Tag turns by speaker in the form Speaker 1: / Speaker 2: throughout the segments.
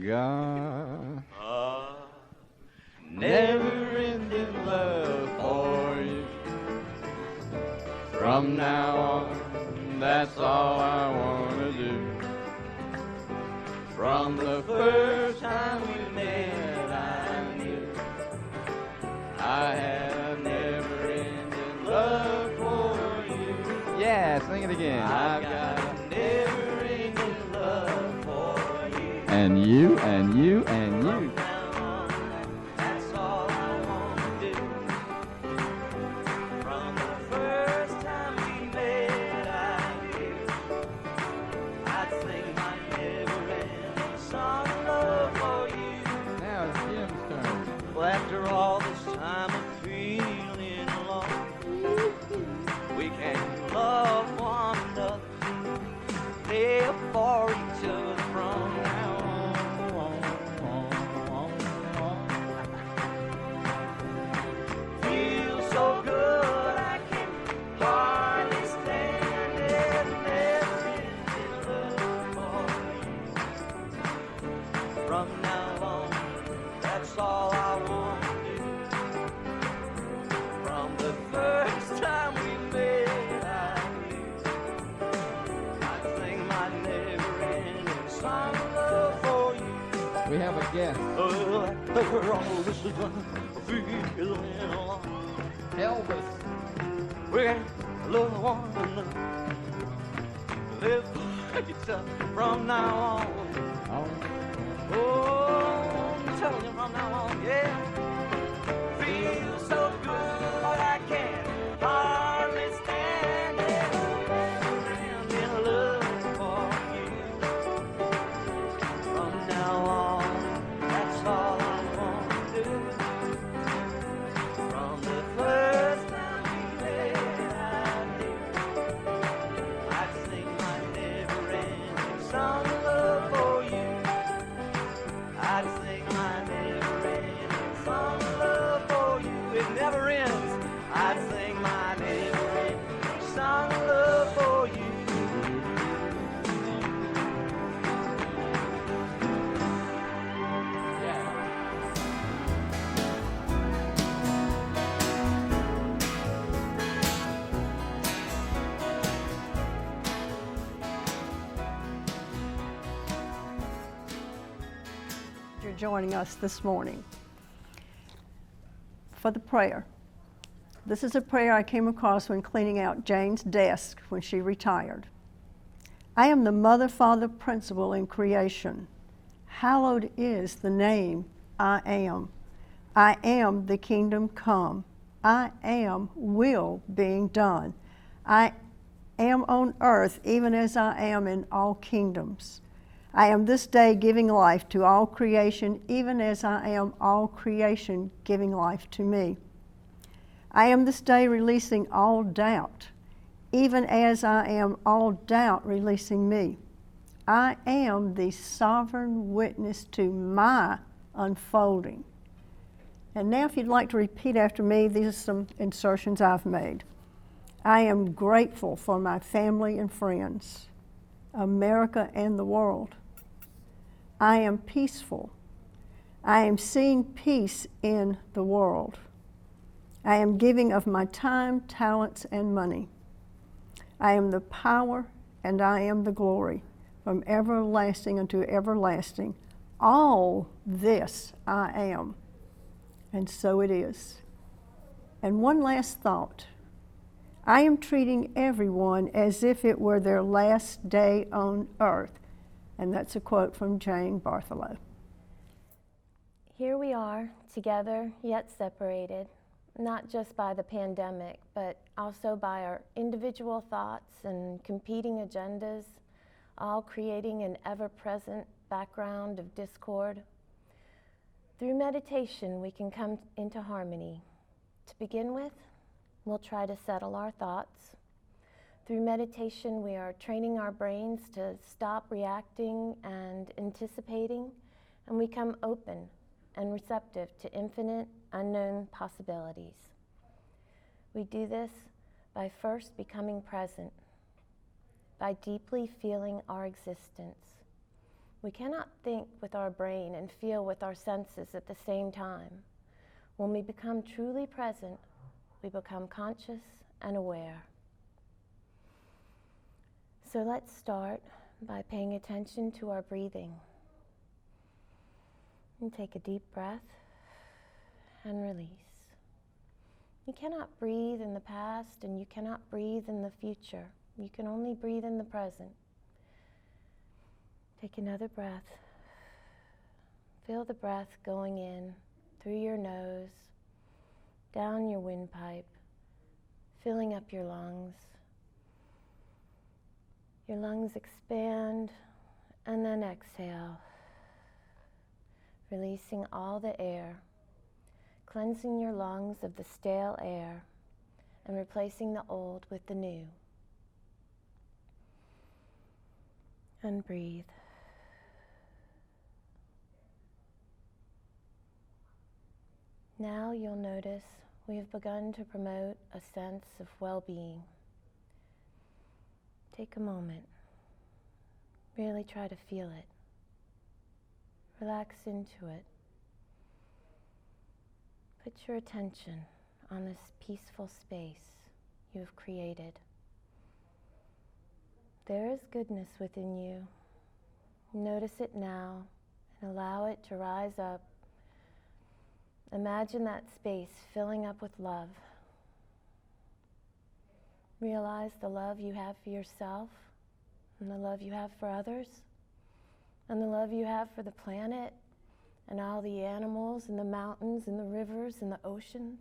Speaker 1: got never-ending love for you. From now on, that's all I want to do. From the first time we met, I knew I had a never-ending love for you. Yeah, sing it again. I've got a never-ending love for you. And you, and you, and you. That's all I want to do. From the first time we met, I knew I'd sing my never-ending song of love for you. Now it's Jim's turn. Well, after all this time of feeling alone, we can love one another, live for each other from now on. Feels so good, I can hardly stand it. Never-ending love for you. From now on, that's all I want to do. From the first time we met, I knew I'd sing my never-ending song of love for you. We have a guest. Oh, after all this time, feeling alone. Elvis. We can love one another, live for each other from now on. Oh, I'm telling you from now on, yeah. Feels so good, I can't hardly stand it. Never-ending love for you. From now on, that's all I want to do. From the first time we met, I knew I'd sing my never-ending song of love for you. I'd sing my never-ending song of love for you. It never ends. I'd sing my never-ending song of love for you.
Speaker 2: You're joining us this morning for the prayer. This is a prayer I came across when cleaning out Jane's desk when she retired. I am the mother, father, principal in creation. Hallowed is the name I am. I am the kingdom come. I am will being done. I am on earth even as I am in all kingdoms. I am this day giving life to all creation, even as I am all creation giving life to me. I am this day releasing all doubt, even as I am all doubt releasing me. I am the sovereign witness to my unfolding. And now if you'd like to repeat after me, these are some insertions I've made. I am grateful for my family and friends, America and the world. I am peaceful. I am seeing peace in the world. I am giving of my time, talents, and money. I am the power and I am the glory, from everlasting unto everlasting. All this I am, and so it is. And one last thought. I am treating everyone as if it were their last day on earth. And that's a quote from Jane Bartholow.
Speaker 3: Here we are, together yet separated, not just by the pandemic, but also by our individual thoughts and competing agendas, all creating an ever-present background of discord. Through meditation, we can come into harmony. To begin with, we'll try to settle our thoughts. Through meditation, we are training our brains to stop reacting and anticipating, and we come open and receptive to infinite, unknown possibilities. We do this by first becoming present, by deeply feeling our existence, We cannot think with our brain and feel with our senses at the same time. When we become truly present, we become conscious and aware. So let's start by paying attention to our breathing. And take a deep breath and release. You cannot breathe in the past and you cannot breathe in the future. You can only breathe in the present. Take another breath. Feel the breath going in through your nose, down your windpipe, filling up your lungs. Your lungs expand and then exhale, releasing all the air, cleansing your lungs of the stale air and replacing the old with the new. And breathe. Now you'll notice we have begun to promote a sense of well-being. Take a moment. Really try to feel it. Relax into it. Put your attention on this peaceful space you have created. There is goodness within you. Notice it now and allow it to rise up. Imagine that space filling up with love. Realize the love you have for yourself and the love you have for others and the love you have for the planet and all the animals and the mountains and the rivers and the oceans,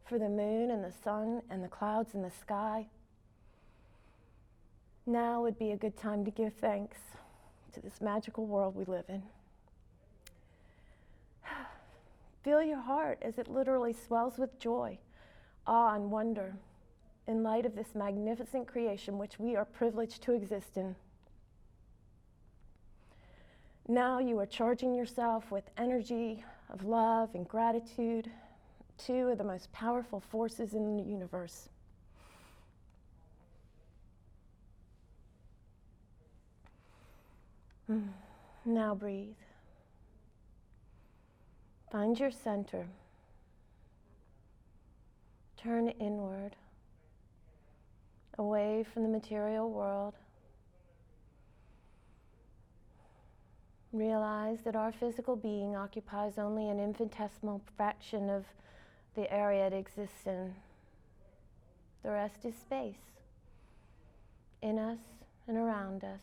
Speaker 3: for the moon and the sun and the clouds in the sky. Now would be a good time to give thanks to this magical world we live in. Feel your heart as it literally swells with joy, awe, and wonder in light of this magnificent creation which we are privileged to exist in. Now you are charging yourself with energy of love and gratitude, two of the most powerful forces in the universe. Now breathe. Find your center. Turn inward, away from the material world. Realize that our physical being occupies only an infinitesimal fraction of the area it exists in. The rest is space, in us and around us.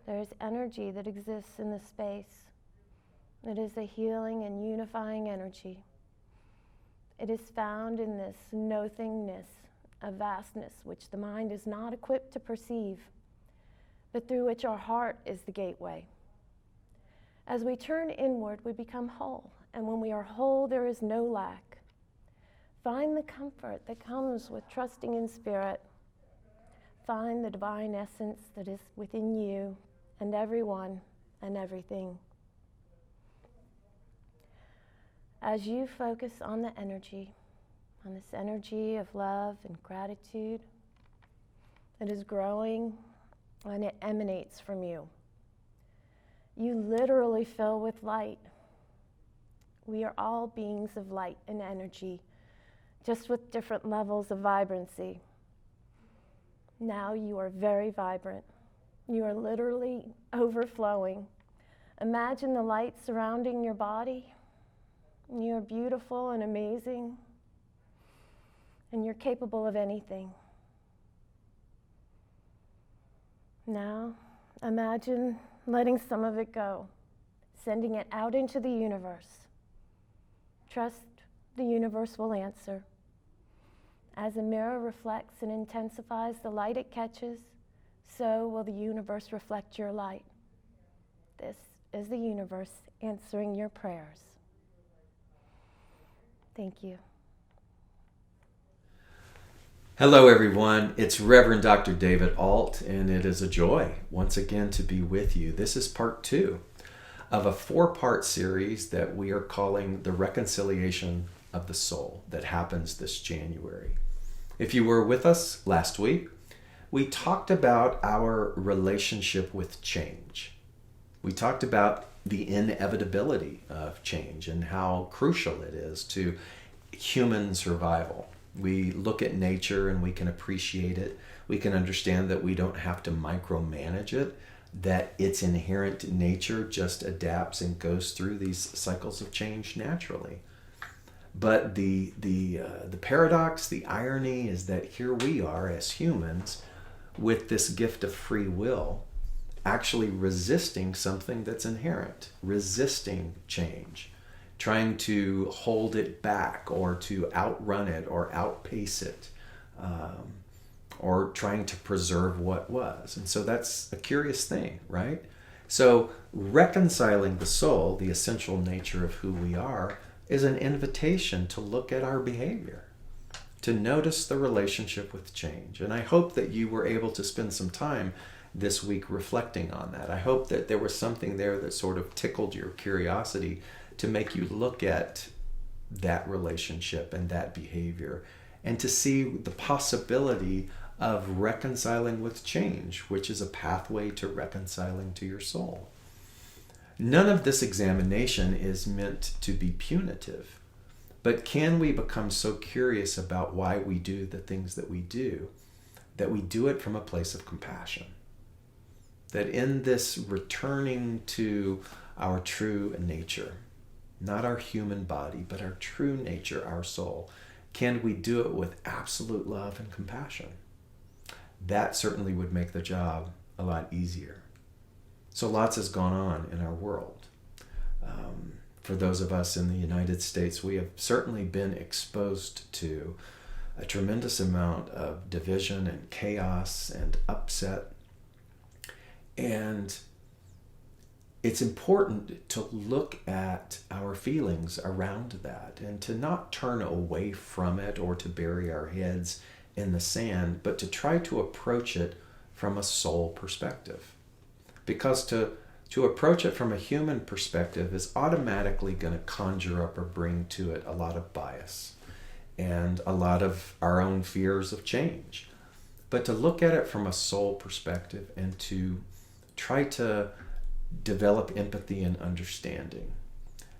Speaker 3: There is energy that exists in the space. It is a healing and unifying energy. It is found in this nothingness, a vastness which the mind is not equipped to perceive, but through which our heart is the gateway. As we turn inward, we become whole, and when we are whole, there is no lack. Find the comfort that comes with trusting in spirit. Find the divine essence that is within you and everyone and everything. As you focus on the energy, on this energy of love and gratitude that is growing and it emanates from you, you literally fill with light. We are all beings of light and energy, just with different levels of vibrancy. Now you are very vibrant. You are literally overflowing. Imagine the light surrounding your body. You're beautiful and amazing, and you're capable of anything. Now, imagine letting some of it go, sending it out into the universe. Trust the universe will answer. As a mirror reflects and intensifies the light it catches, so will the universe reflect your light. This is the universe answering your prayers. Thank you.
Speaker 4: Hello, everyone. It's Reverend Dr. David Ault, and it is a joy once again to be with you. This is part 2 of a 4-part series that we are calling The Reconciliation of the Soul that happens this January. If you were with us last week, we talked about our relationship with change. We talked about the inevitability of change and how crucial it is to human survival. We look at nature and we can appreciate it. We can understand that we don't have to micromanage it, that its inherent nature just adapts and goes through these cycles of change naturally. But the paradox, the irony is that here we are as humans with this gift of free will, actually resisting something that's inherent, resisting change, trying to hold it back or to outrun it or outpace it, or trying to preserve what was. And so that's a curious thing, right? So reconciling the soul, the essential nature of who we are, is an invitation to look at our behavior, to notice the relationship with change. And I hope that you were able to spend some time this week reflecting on that. I hope that there was something there that sort of tickled your curiosity to make you look at that relationship and that behavior, and to see the possibility of reconciling with change, which is a pathway to reconciling to your soul. None of this examination is meant to be punitive, but can we become so curious about why we do the things that we do, that we do it from a place of compassion? That in this returning to our true nature, not our human body, but our true nature, our soul, can we do it with absolute love and compassion? That certainly would make the job a lot easier. So lots has gone on in our world. For those of us in the United States, we have certainly been exposed to a tremendous amount of division and chaos and upset. And it's important to look at our feelings around that and to not turn away from it or to bury our heads in the sand, but to try to approach it from a soul perspective. Because to approach it from a human perspective is automatically going to conjure up or bring to it a lot of bias and a lot of our own fears of change. But to look at it from a soul perspective and to try to develop empathy and understanding,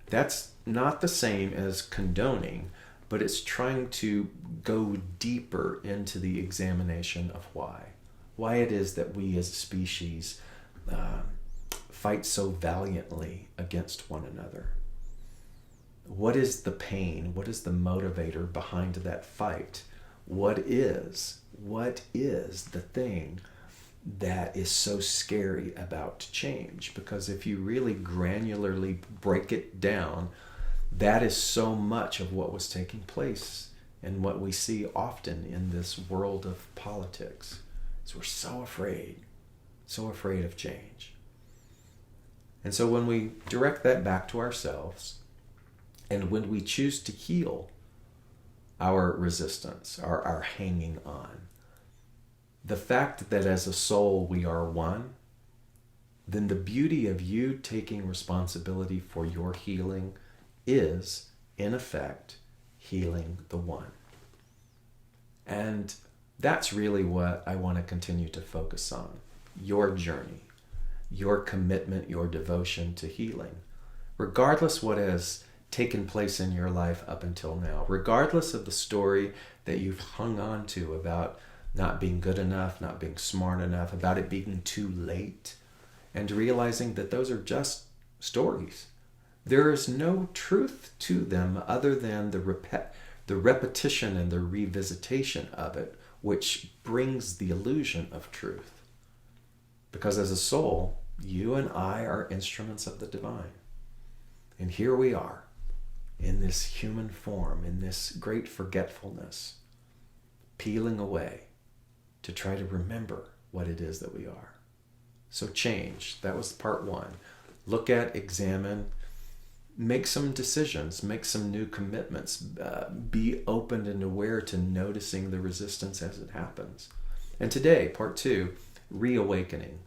Speaker 4: that's not the same as condoning, but it's trying to go deeper into the examination of why it is that we as a species fight so valiantly against one another. What is the pain? What is the motivator behind that fight? What is the thing that is so scary about change? Because if you really granularly break it down, that is so much of what was taking place and what we see often in this world of politics. So we're so afraid of change. And so when we direct that back to ourselves, and when we choose to heal our resistance, our hanging on, the fact that as a soul we are one, then the beauty of you taking responsibility for your healing is, in effect, healing the one. And that's really what I want to continue to focus on. Your journey, your commitment, your devotion to healing, regardless what has taken place in your life up until now, regardless of the story that you've hung on to about not being good enough, not being smart enough, about it being too late, and realizing that those are just stories. There is no truth to them other than the repetition and the revisitation of it, which brings the illusion of truth. Because as a soul, you and I are instruments of the divine. And here we are, in this human form, in this great forgetfulness, peeling away to try to remember what it is that we are. So change, that was part one. Look at, examine, make some decisions, make some new commitments, be open and aware to noticing the resistance as it happens. And today, part two, reawakening,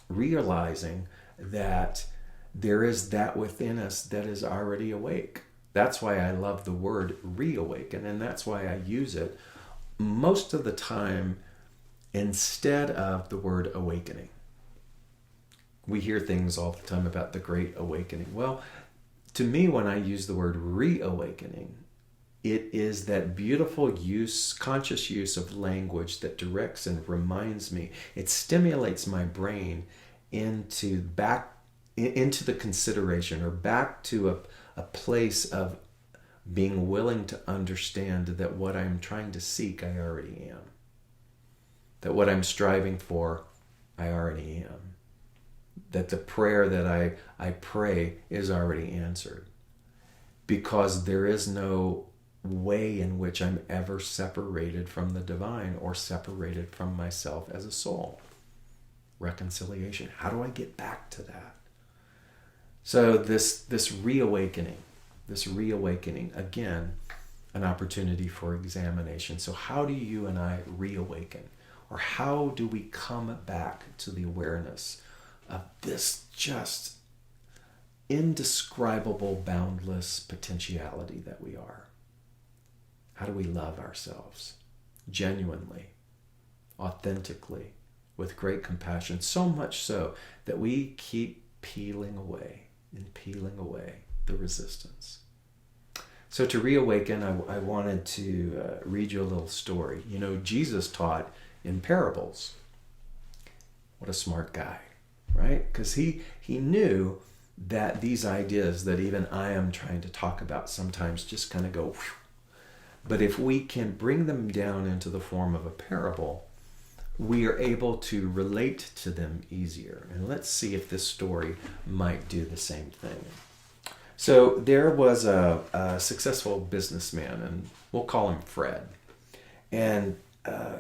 Speaker 4: realizing that there is that within us that is already awake. That's why I love the word reawaken, and that's why I use it most of the time instead of the word awakening. We hear things all the time about the Great Awakening. Well, to me, when I use the word reawakening, it is that beautiful use, conscious use of language that directs and reminds me. It stimulates my brain into the consideration, or back to a place of being willing to understand that what I'm trying to seek, I already am. That what I'm striving for, I already am. That the prayer that I pray is already answered. Because there is no way in which I'm ever separated from the divine or separated from myself as a soul. Reconciliation. How do I get back to that? So this reawakening, again, an opportunity for examination. So how do you and I reawaken? Or how do we come back to the awareness of this just indescribable, boundless potentiality that we are? How do we love ourselves genuinely, authentically, with great compassion, so much so that we keep peeling away the resistance? So to reawaken, I wanted to read you a little story. You know, Jesus taught in parables. What a smart guy, right? Because he knew that these ideas that even I am trying to talk about sometimes just kind of go whew. But if we can bring them down into the form of a parable, we are able to relate to them easier. And let's see if this story might do the same thing. So there was a successful businessman, and we'll call him Fred. And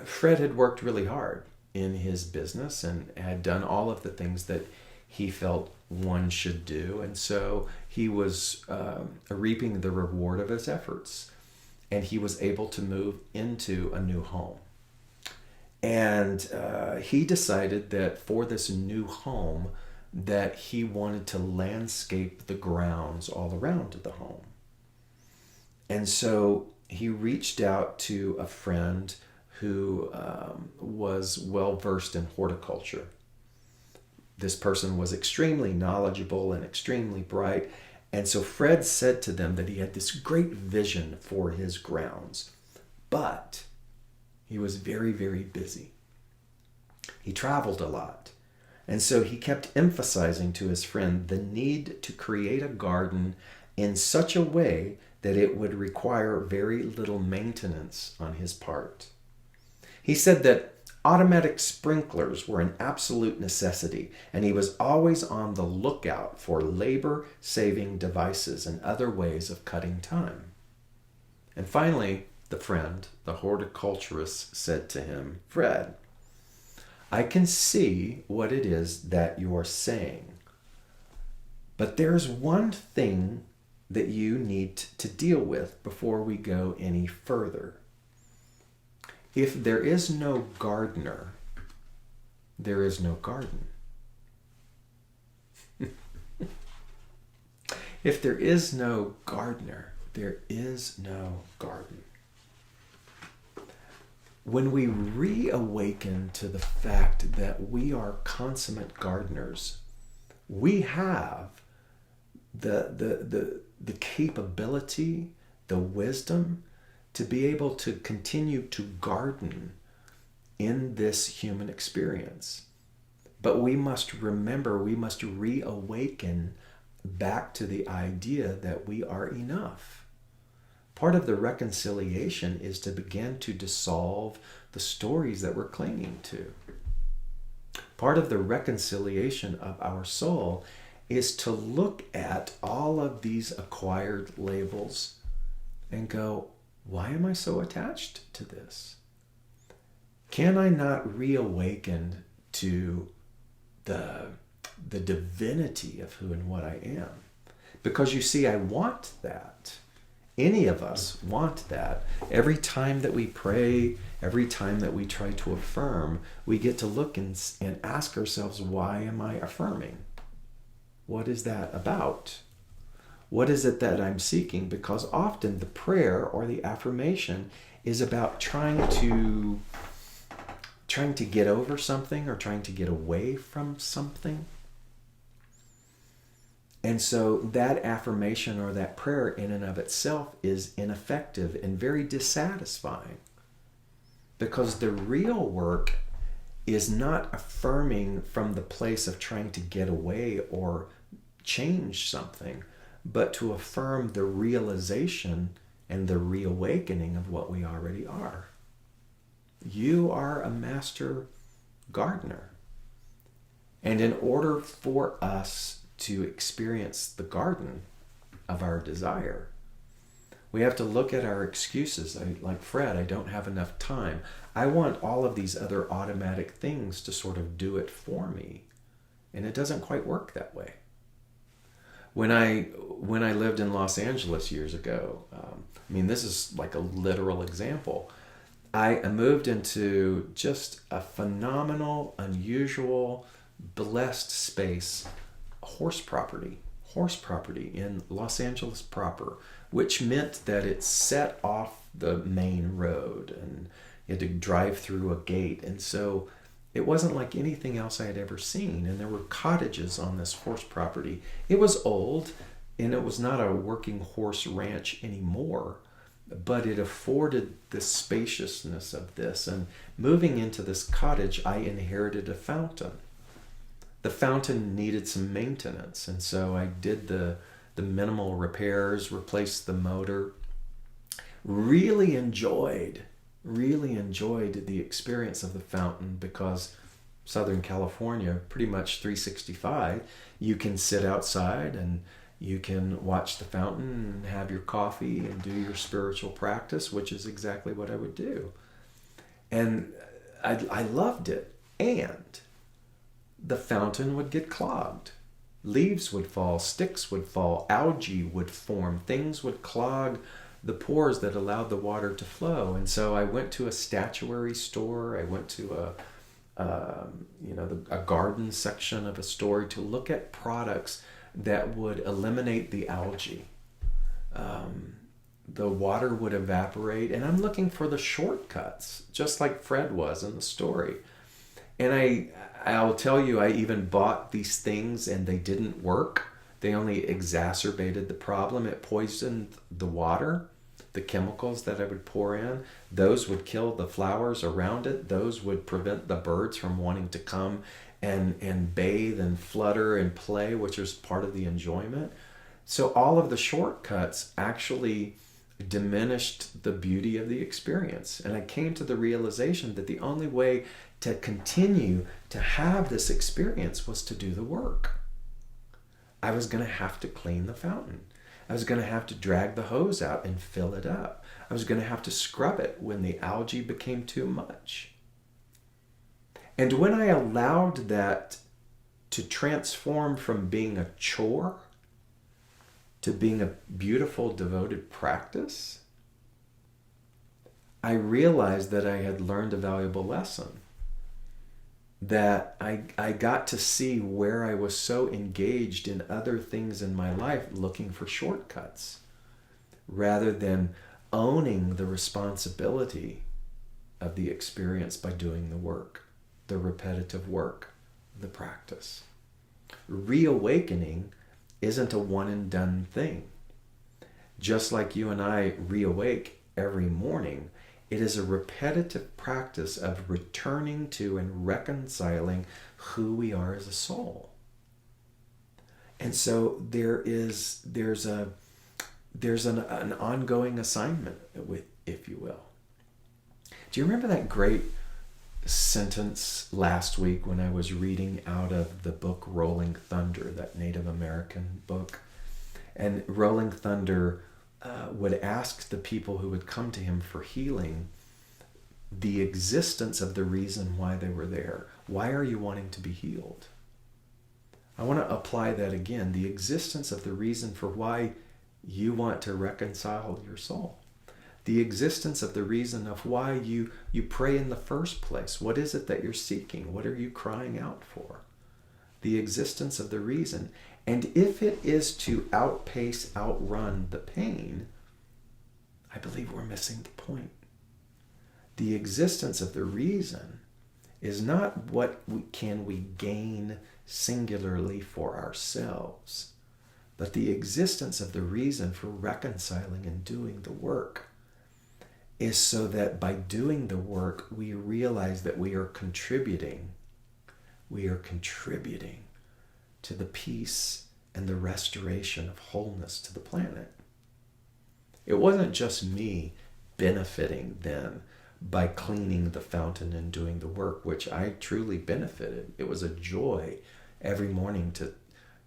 Speaker 4: Fred had worked really hard in his business and had done all of the things that he felt one should do. And so he was reaping the reward of his efforts. And he was able to move into a new home. And he decided that for this new home, that he wanted to landscape the grounds all around the home. And so he reached out to a friend who was well versed in horticulture. This person was extremely knowledgeable and extremely bright. And so Fred said to them that he had this great vision for his grounds, but he was very, very busy. He traveled a lot. And so he kept emphasizing to his friend the need to create a garden in such a way that it would require very little maintenance on his part. He said that automatic sprinklers were an absolute necessity, and he was always on the lookout for labor-saving devices and other ways of cutting time. And finally, the friend, the horticulturist, said to him, "Fred, I can see what it is that you're saying, but there's one thing that you need to deal with before we go any further. If there is no gardener, there is no garden." If there is no gardener, there is no garden. When we reawaken to the fact that we are consummate gardeners, we have the capability, the wisdom to be able to continue to garden in this human experience. But we must remember, we must reawaken back to the idea that we are enough. Part of the reconciliation is to begin to dissolve the stories that we're clinging to. Part of the reconciliation of our soul is to look at all of these acquired labels and go, why am I so attached to this? Can I not reawaken to the divinity of who and what I am? Because you see, I want that. Any of us want that. Every time that we pray, every time that we try to affirm, we get to look and ask ourselves, why am I affirming? What is that about? What is it that I'm seeking? Because often the prayer or the affirmation is about trying to get over something or trying to get away from something. And so that affirmation or that prayer in and of itself is ineffective and very dissatisfying, because the real work is not affirming from the place of trying to get away or change something, but to affirm the realization and the reawakening of what we already are. You are a master gardener. And in order for us to experience the garden of our desire, we have to look at our excuses. Like Fred, I don't have enough time. I want all of these other automatic things to sort of do it for me. And it doesn't quite work that way. When I lived in Los Angeles years ago, this is like a literal example. I moved into just a phenomenal, unusual, blessed space, horse property in Los Angeles proper, which meant that it set off the main road and you had to drive through a gate. And so it wasn't like anything else I had ever seen. And there were cottages on this horse property. It was old, and it was not a working horse ranch anymore, but it afforded the spaciousness of this. And moving into this cottage, I inherited a fountain. The fountain needed some maintenance, and so I did the minimal repairs, replaced the motor. Really enjoyed the experience of the fountain, because Southern California, pretty much 365, you can sit outside and you can watch the fountain and have your coffee and do your spiritual practice, which is exactly what I would do. And I loved it. And the fountain would get clogged. Leaves would fall, sticks would fall, algae would form, things would clog the pores that allowed the water to flow. And so I went to a statuary store. I went to a garden section of a store to look at products that would eliminate the algae. The water would evaporate, and I'm looking for the shortcuts, just like Fred was in the story. And I'll tell you, I even bought these things and they didn't work. They only exacerbated the problem. It poisoned the water. The chemicals that I would pour in, those would kill the flowers around it. Those would prevent the birds from wanting to come and bathe and flutter and play, which is part of the enjoyment. So all of the shortcuts actually diminished the beauty of the experience. And I came to the realization that the only way to continue to have this experience was to do the work. I was going to have to clean the fountain. I was going to have to drag the hose out and fill it up. I was going to have to scrub it when the algae became too much. And when I allowed that to transform from being a chore to being a beautiful, devoted practice, I realized that I had learned a valuable lesson. That I got to see where I was so engaged in other things in my life looking for shortcuts, rather than owning the responsibility of the experience by doing the work, the repetitive work, the practice. Reawakening isn't a one and done thing. Just like you and I reawake every morning, it is a repetitive practice of returning to and reconciling who we are as a soul. And so there's an ongoing assignment, if you will. Do you remember that great sentence last week when I was reading out of the book Rolling Thunder, that Native American book? And Rolling Thunder would ask the people who would come to him for healing the existence of the reason why they were there. Why are you wanting to be healed? I want to apply that again. The existence of the reason for why you want to reconcile your soul. The existence of the reason of why you pray in the first place. What is it that you're seeking? What are you crying out for? The existence of the reason. And if it is to outrun the pain, I believe we're missing the point. The existence of the reason is not what can we gain singularly for ourselves, But the existence of the reason for reconciling and doing the work is so that by doing the work, we realize that we are contributing. We are contributing to the peace and the restoration of wholeness to the planet. It wasn't just me benefiting then by cleaning the fountain and doing the work, which I truly benefited. It was a joy every morning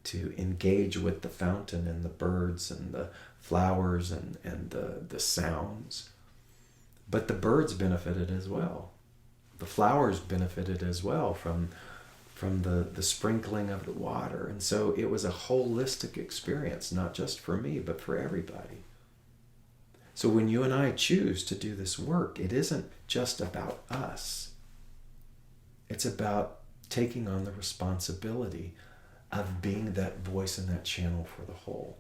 Speaker 4: to engage with the fountain and the birds and the flowers and the sounds. But the birds benefited as well. The flowers benefited as well from the sprinkling of the water. And so it was a holistic experience, not just for me, but for everybody. So when you and I choose to do this work, it isn't just about us. It's about taking on the responsibility of being that voice and that channel for the whole.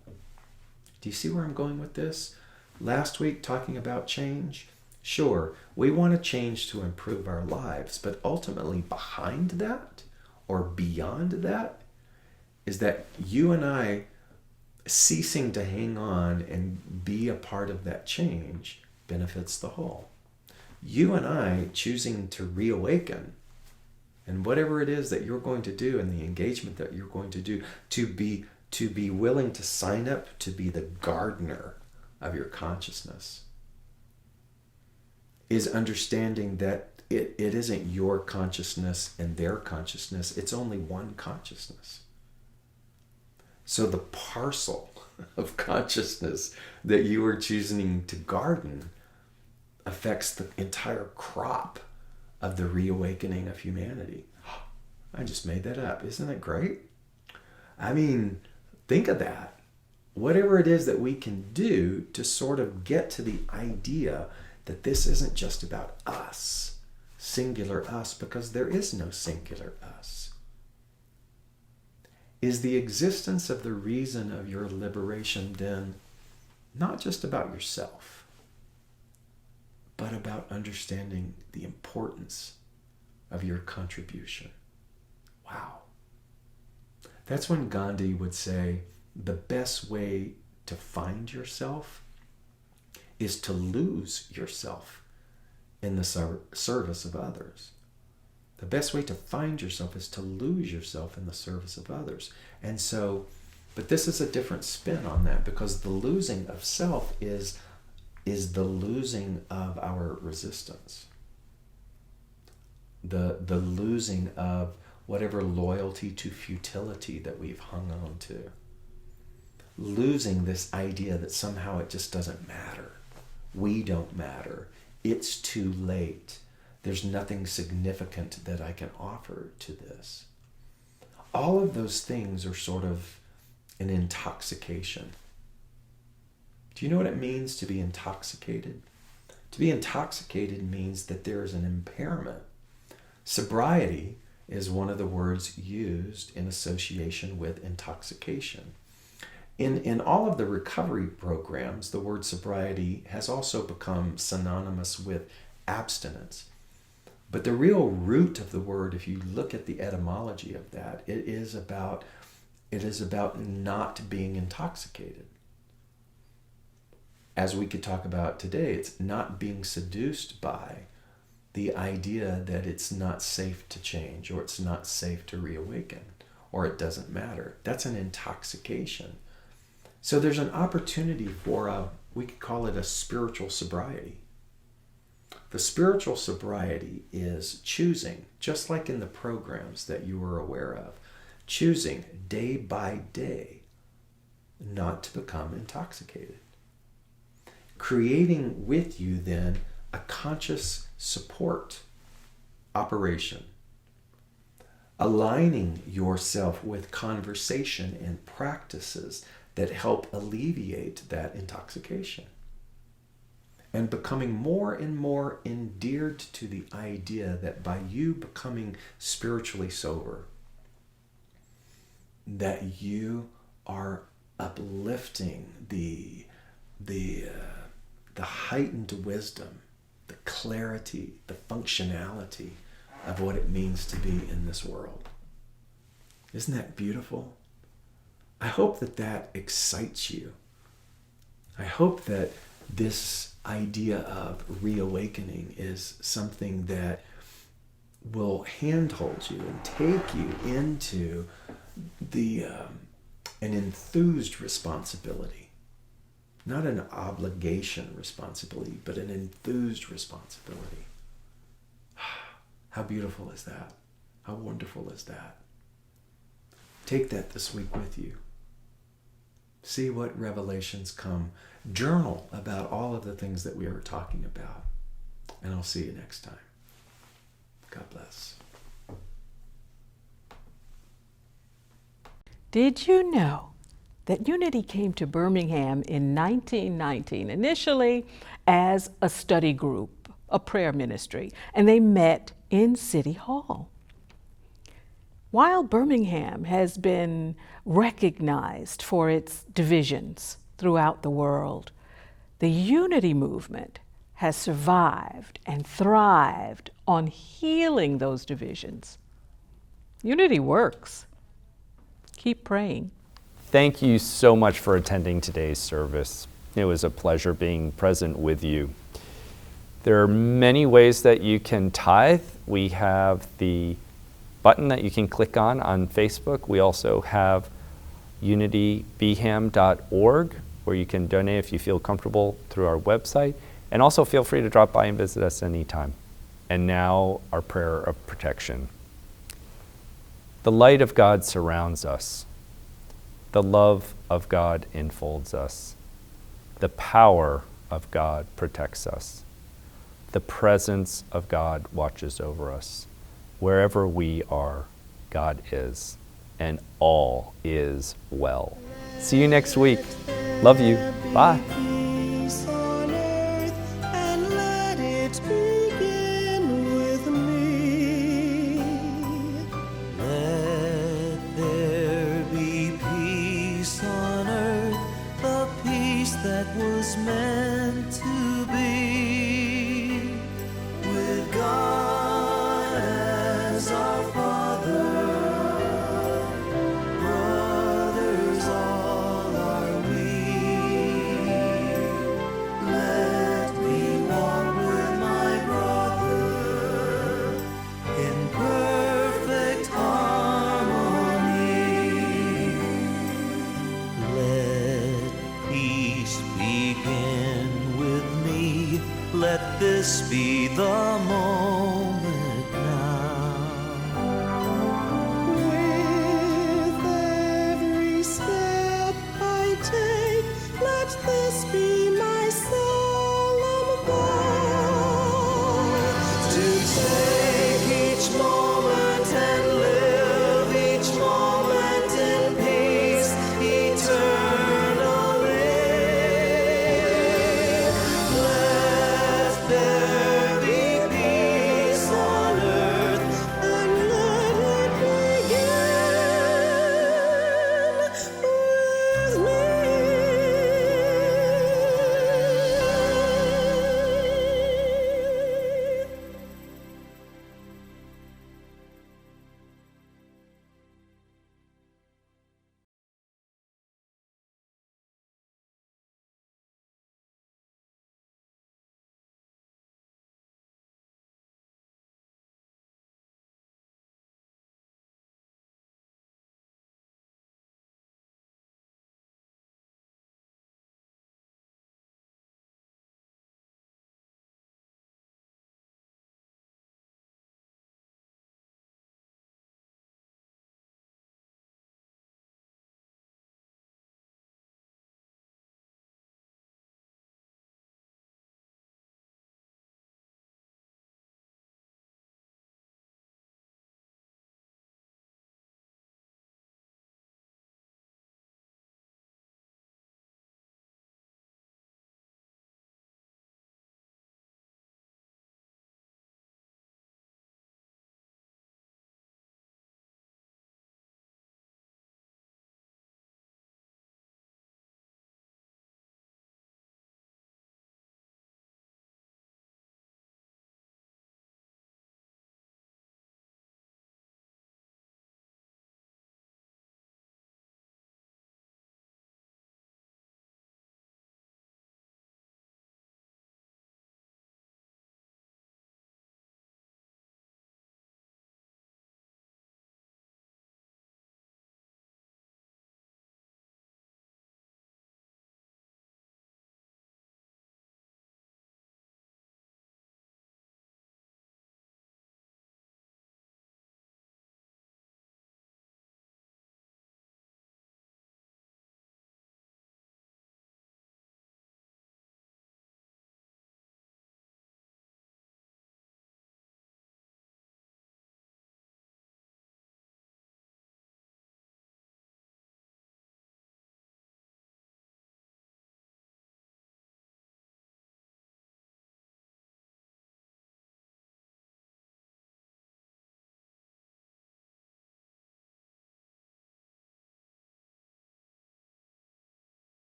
Speaker 4: Do you see where I'm going with this? Last week, talking about change. Sure, we want to change to improve our lives, but ultimately behind that or beyond that is that you and I ceasing to hang on and be a part of that change benefits the whole. You and I choosing to reawaken, and whatever it is that you're going to do and the engagement that you're going to do, to be willing to sign up to be the gardener of your consciousness, is understanding that it isn't your consciousness and their consciousness, it's only one consciousness. So the parcel of consciousness that you are choosing to garden affects the entire crop of the reawakening of humanity. I just made that up. Isn't that great? I mean, think of that. Whatever it is that we can do to sort of get to the idea that this isn't just about us, singular us, because there is no singular us. Is the existence of the reason of your liberation then not just about yourself, but about understanding the importance of your contribution? Wow. That's when Gandhi would say, the best way to find yourself is to lose yourself in the service of others. The best way to find yourself is to lose yourself in the service of others. And so, but this is a different spin on that, because the losing of self is the losing of our resistance. The losing of whatever loyalty to futility that we've hung on to. Losing this idea that somehow it just doesn't matter. We don't matter. It's too late. There's nothing significant that I can offer to this. All of those things are sort of an intoxication. Do you know what it means to be intoxicated? To be intoxicated means that there is an impairment. Sobriety is one of the words used in association with intoxication. In all of the recovery programs, the word sobriety has also become synonymous with abstinence. But the real root of the word, if you look at the etymology of that, it is about not being intoxicated. As we could talk about today, it's not being seduced by the idea that it's not safe to change, or it's not safe to reawaken, or it doesn't matter. That's an intoxication. So there's an opportunity for we could call it a spiritual sobriety. The spiritual sobriety is choosing, just like in the programs that you were aware of, choosing day by day not to become intoxicated. Creating with you then a conscious support operation. Aligning yourself with conversation and practices that help alleviate that intoxication. And becoming more and more endeared to the idea that by you becoming spiritually sober, that you are uplifting the heightened wisdom, the clarity, the functionality of what it means to be in this world. Isn't that beautiful? I hope that that excites you. I hope that this idea of reawakening is something that will handhold you and take you into an enthused responsibility. Not an obligation responsibility, but an enthused responsibility. How beautiful is that? How wonderful is that? Take that this week with you. See what revelations come. Journal about all of the things that we are talking about. And I'll see you next time. God bless.
Speaker 5: Did you know that Unity came to Birmingham in 1919, initially as a study group, a prayer ministry, and they met in City Hall? While Birmingham has been recognized for its divisions throughout the world, the Unity movement has survived and thrived on healing those divisions. Unity works. Keep praying.
Speaker 6: Thank you so much for attending today's service. It was a pleasure being present with you. There are many ways that you can tithe. We have the button that you can click on Facebook. We also have unitybham.org where you can donate if you feel comfortable through our website. And also feel free to drop by and visit us anytime. And now our prayer of protection. The light of God surrounds us. The love of God enfolds us. The power of God protects us. The presence of God watches over us. Wherever we are, God is, and all is well. See you next week. Love you. Bye.
Speaker 1: Peace on earth, and let it begin with me. Let there be peace on earth, the peace that was meant to be. With God as our Father, brothers all are we. Let me walk with my brother in perfect harmony. Let peace begin with me. Let this be the moment